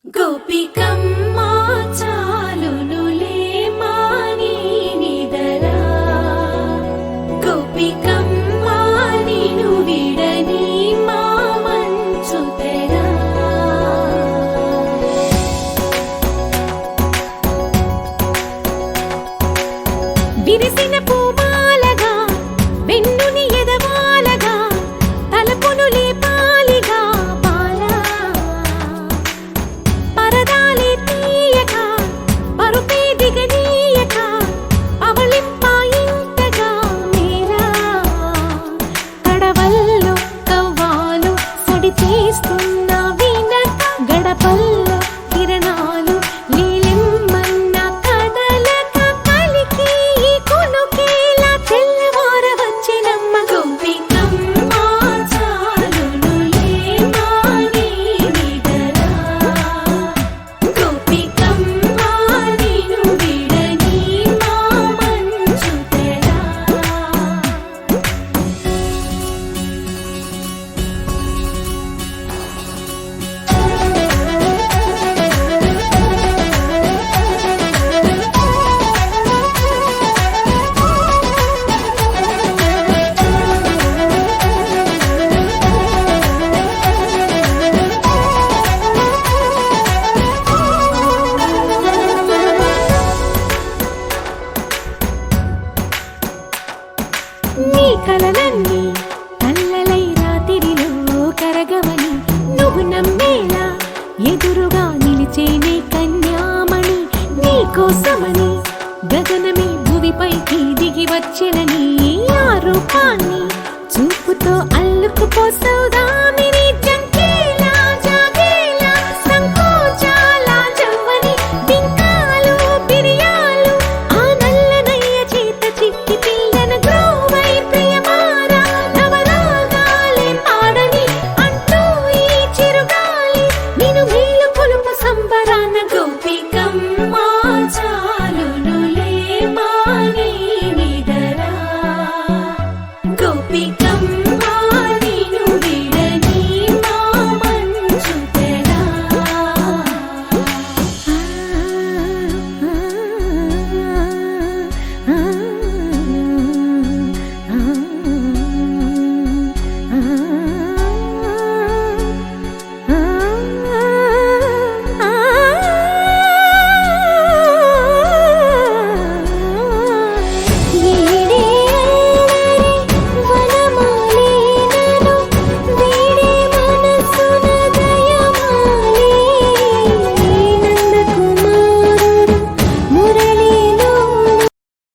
గోపికమ్మా చాలునులే మాని నిదరా గోపికమ్మా నిను విడని మా మంచు తెరా విరిసిన పూమాలగా వెన్నుని ఎదవాలగా తలపును లేపాలిగా బాలా పరదాలే తీయక పరుపే దిగనీయక అవళింపాయింతగా మేరా కడవల్లో కవ్వాలు సడి చేస్తున్న వినక గడపల్లో కిరణాలు నీలిమ్మన్న కదలక కలికి కొనుకేలా తెల్లవార వచ్చినమ్మ గోపికమ్మా చాలునులే మాని నిదరా గోపికమ్మా నిను విడని మా మంచు తెరా నీ కలలన్నీ కల్లలై రాత్రిలో కరగవని నువ్వు నమ్మేలా ఎదురుగా నిలిచేనే కన్యామణి నీ కోసమని గగనమే భువిపైకి దిగి వచ్చెనని ఆ రూపాన్ని చూపుతో అల్లుకుపోసౌదా